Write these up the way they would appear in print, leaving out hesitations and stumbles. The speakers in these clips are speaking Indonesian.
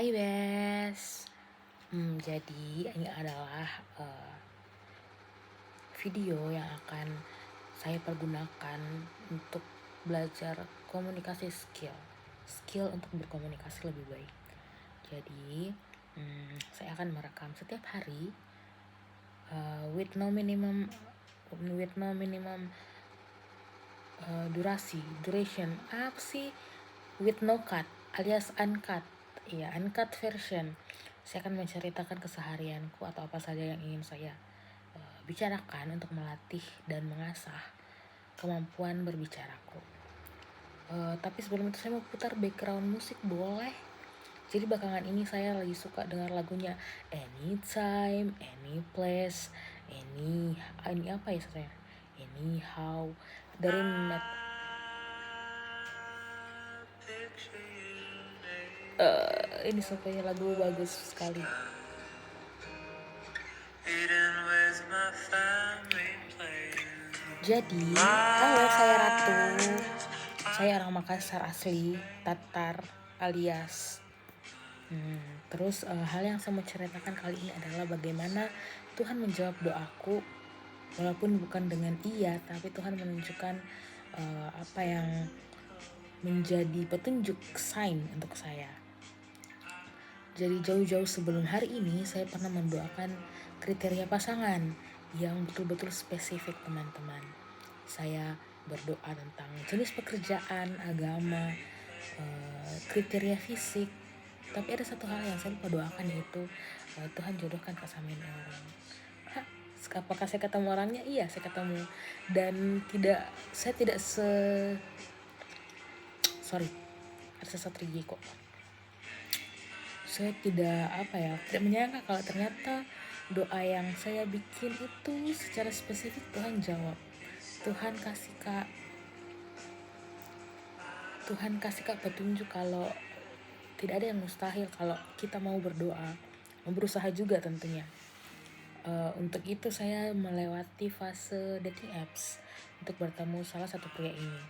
Hai Bes. Jadi ini adalah video yang akan saya pergunakan untuk belajar komunikasi skill untuk berkomunikasi lebih baik. Jadi saya akan merekam setiap hari with no minimum duration apa sih, with no cut alias uncut, ya uncut version. Saya akan menceritakan keseharianku atau apa saja yang ingin saya bicarakan untuk melatih dan mengasah kemampuan berbicaraku. Tapi sebelum itu saya mau putar background musik, boleh? Jadi belakangan ini saya lagi suka dengar lagunya Anytime, Any Place, ini apa ya saya? Anyhow dari ini sumpahnya lagu bagus sekali. Jadi, halo, saya Ratu. Saya orang Makassar asli, Tatar alias. Terus hal yang saya mau ceritakan kali ini adalah bagaimana Tuhan menjawab doaku, walaupun bukan dengan iya, tapi Tuhan menunjukkan apa yang menjadi petunjuk sign untuk saya. Jadi jauh-jauh sebelum hari ini saya pernah mendoakan kriteria pasangan yang betul-betul spesifik, teman-teman. Saya berdoa tentang jenis pekerjaan, agama, kriteria fisik. Tapi ada satu hal yang saya lupa doakan, yaitu Tuhan jodohkan kesamain orang. Apakah saya ketemu orangnya? Iya, saya ketemu. Dan saya tidak ada sesuatu kok. Saya tidak menyangka kalau ternyata doa yang saya bikin itu secara spesifik Tuhan jawab. Tuhan kasih kak petunjuk kalau tidak ada yang mustahil kalau kita mau berdoa, mau berusaha juga tentunya. Untuk itu saya melewati fase dating apps untuk bertemu salah satu pria ini.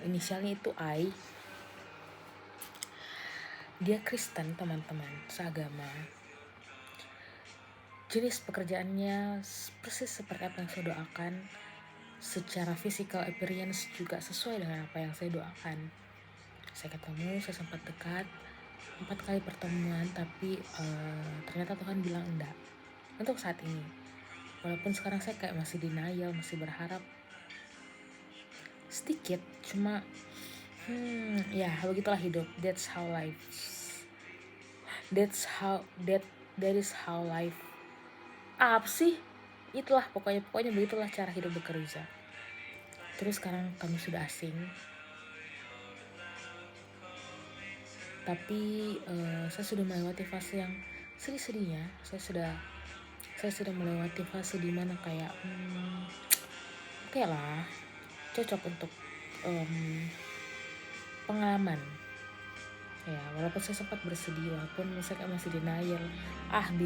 Inisialnya itu I. Dia Kristen, teman-teman, seagama. Jenis pekerjaannya persis seperti apa yang saya doakan. Secara physical appearance juga sesuai dengan apa yang saya doakan. Saya ketemu, saya sempat dekat 4 kali pertemuan, tapi ternyata Tuhan bilang enggak untuk saat ini. Walaupun sekarang saya kayak masih denial, masih berharap sedikit, cuma ya begitulah hidup. That is how life. Apa sih? Itulah pokoknya begitulah cara hidup bekerja. Terus sekarang kami sudah asing. Tapi saya sudah melewati fase yang sedih-sedihnya. Saya sudah melewati fase dimana kayak oke lah, cocok untuk pengalaman. Ya, walaupun saya sempat bersedih, walaupun saya masih denial,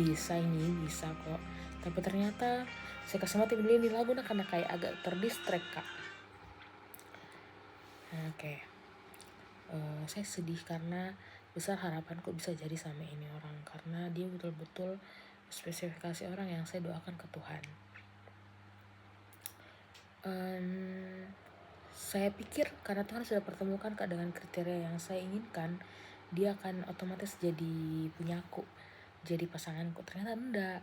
bisa kok. Tapi ternyata saya kasih mati beli di lagu karena kayak agak terdistract kak. Oke. Saya sedih karena besar harapanku bisa jadi sama ini orang, karena dia betul-betul spesifikasi orang yang saya doakan ke Tuhan. Saya pikir karena Tuhan sudah pertemukan dengan kriteria yang saya inginkan, dia akan otomatis jadi punyaku, jadi pasanganku. Ternyata enggak.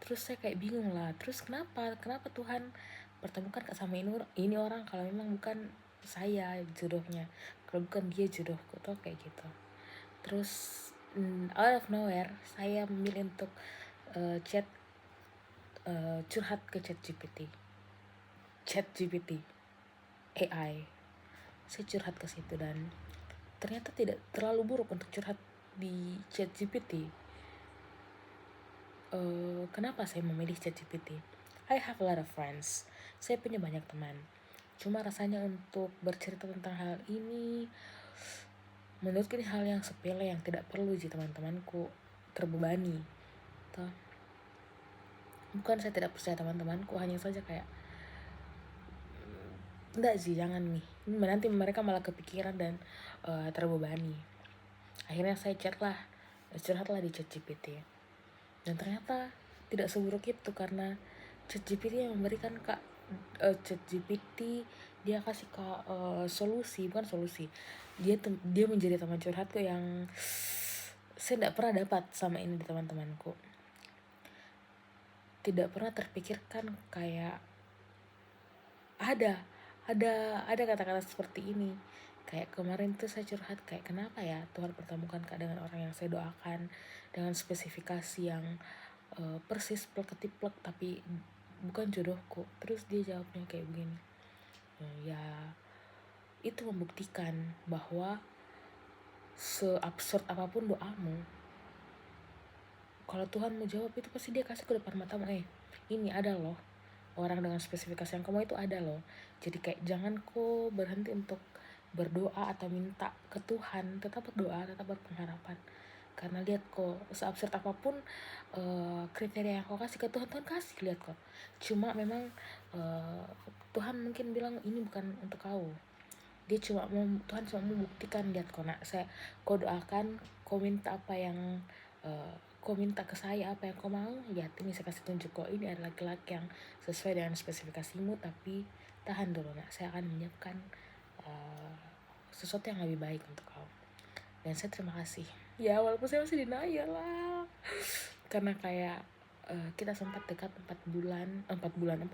Terus saya kayak bingung lah. Terus kenapa Tuhan pertemukan sama ini orang kalau memang bukan saya jodohnya, kalau bukan dia jodohku tuh, kayak gitu. Terus out of nowhere saya memilih untuk curhat ke ChatGPT AI. Saya curhat ke situ dan ternyata tidak terlalu buruk untuk curhat di ChatGPT. Kenapa saya memilih ChatGPT? I have a lot of friends. Saya punya banyak teman. Cuma rasanya untuk bercerita tentang hal ini, menurutku ini hal yang sepele yang tidak perlu sih teman-temanku terbebani. Toh, bukan saya tidak percaya teman-temanku, hanya saja kayak enggak sih, jangan nih. Nanti mereka malah kepikiran dan terbebani. Akhirnya saya curhatlah di ChatGPT, dan ternyata tidak seburuk itu, karena ChatGPT yang memberikan ChatGPT dia kasih solusi, bukan solusi, dia menjadi teman curhatku yang saya tidak pernah dapat sama ini di teman-temanku. Tidak pernah terpikirkan kayak ada kata-kata seperti ini. Kayak kemarin tuh saya curhat kayak, kenapa ya Tuhan pertemukan Kak dengan orang yang saya doakan dengan spesifikasi yang persis plek ketiplek tapi bukan jodohku. Terus dia jawabnya kayak begini. Ya itu membuktikan bahwa seabsurd apapun doamu, kalau Tuhan mau jawab itu pasti dia kasih ke depan matamu. Ini ada loh orang dengan spesifikasi yang kamu itu ada loh. Jadi kayak jangan kok berhenti untuk berdoa atau minta ke Tuhan, tetap berdoa, tetap berpengharapan. Karena lihat kok, seabsurd apapun kriteria yang kau kasih ke Tuhan, Tuhan kasih, lihat kok. Cuma memang Tuhan mungkin bilang ini bukan untuk kau. Tuhan cuma mau buktikan, lihat kok nak, kau doakan, kau minta apa yang kau minta ke saya, apa yang kau mau, lihat ini saya kasih tunjuk kok, ini adalah laki-laki yang sesuai dengan spesifikasimu, tapi tahan dulu nak, saya akan menyiapkan sesuatu yang lebih baik untuk kau. Dan saya terima kasih ya, walaupun saya masih denial lah, karena kayak kita sempat dekat 4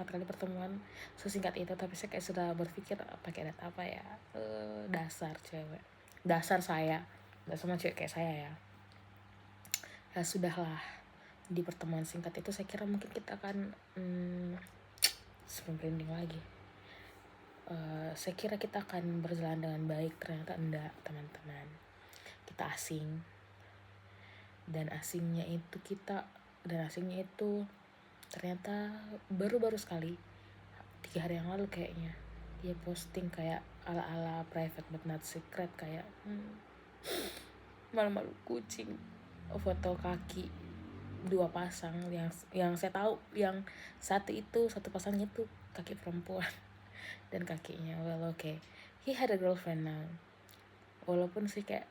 kali pertemuan sesingkat itu, tapi saya kayak sudah berpikir pakai data apa ya, dasar saya sama cewek kayak saya ya. Ya sudahlah, di pertemuan singkat itu saya kira mungkin kita akan merinding lagi. Saya kira kita akan berjalan dengan baik, ternyata enggak teman-teman. Kita asing, dan asingnya itu ternyata baru sekali 3 hari yang lalu kayaknya dia posting kayak ala-ala private but not secret, kayak malu-malu kucing, foto kaki 2 pasang, yang saya tahu yang satu pasangnya itu kaki perempuan dan kakinya okay, he had a girlfriend now. Walaupun sih kayak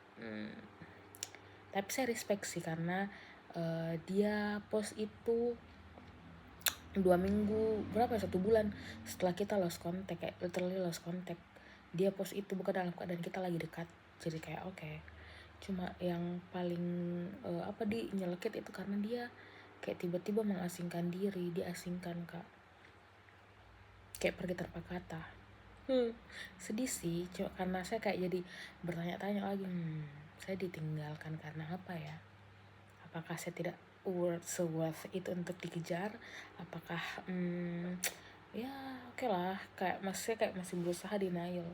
tapi saya respect sih, karena dia post itu 1 bulan setelah kita lost contact, kayak literally lost contact. Dia post itu bukan dalam keadaan kita lagi dekat, jadi kayak okay. Cuma yang paling nyelekit itu karena dia kayak tiba-tiba mengasingkan diri, diasingkan Kak, kayak pergi tanpa kata. Sedih sih, cuma karena saya kayak jadi bertanya-tanya lagi, saya ditinggalkan karena apa ya? Apakah saya tidak worth itu untuk dikejar? Apakah ya oke lah, kayak masih berusaha denial.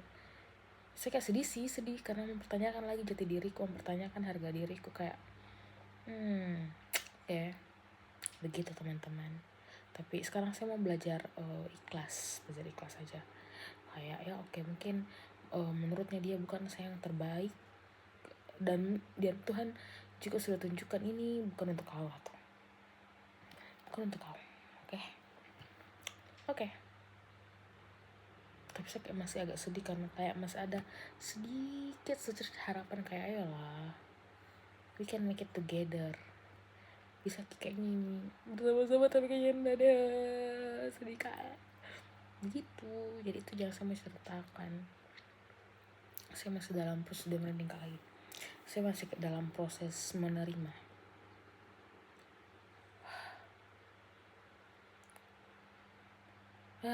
Saya kayak sedih karena mempertanyakan lagi jati diriku, mempertanyakan harga diriku, kayak begitu teman-teman. Tapi sekarang saya mau belajar ikhlas aja. Kayak ya oke, mungkin menurutnya dia bukan saya yang terbaik, dan Tuhan juga sudah tunjukkan ini bukan untuk kau, oke. Tapi saya kayak masih agak sedih karena kayak masih ada sedikit secercah harapan, kayak ayolah we can make it together, bisa kayaknya bersama-sama, tapi kayaknya enggak ada, sedih kayak gitu. Jadi itu jangan sampai ceritakan. Saya masih dalam proses merinding lagi. Saya masih dalam proses menerima.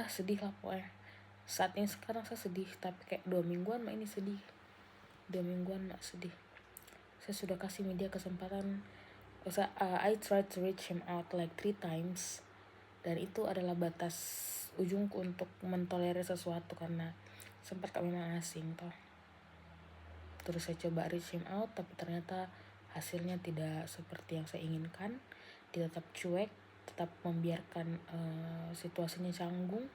Sedih lah pokoknya. Saat ini sekarang saya sedih, tapi kayak 2 mingguan ini sedih. 2 mingguan sedih. Saya sudah kasih media kesempatan. I tried to reach him out like 3 times, dan itu adalah batas ujungku untuk mentolerir sesuatu, karena sempat kami memang asing toh. Terus saya coba reach him out, tapi ternyata hasilnya tidak seperti yang saya inginkan. Dia tetap cuek, tetap membiarkan situasinya canggung.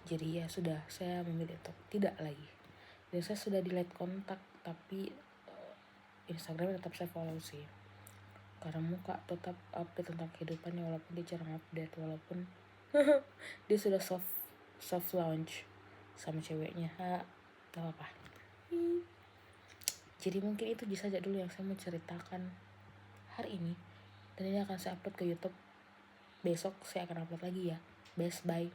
Jadi ya sudah, saya memilih untuk tidak lagi. Dan saya sudah delete kontak, tapi Instagram tetap saya follow sih, karena muka tetap update tentang kehidupannya, walaupun dia jarang update, walaupun dia sudah soft launch sama ceweknya. Gak apa-apa. Jadi mungkin itu saja dulu yang saya mau ceritakan hari ini, dan ini akan saya upload ke YouTube. Besok saya akan upload lagi ya. Best, bye.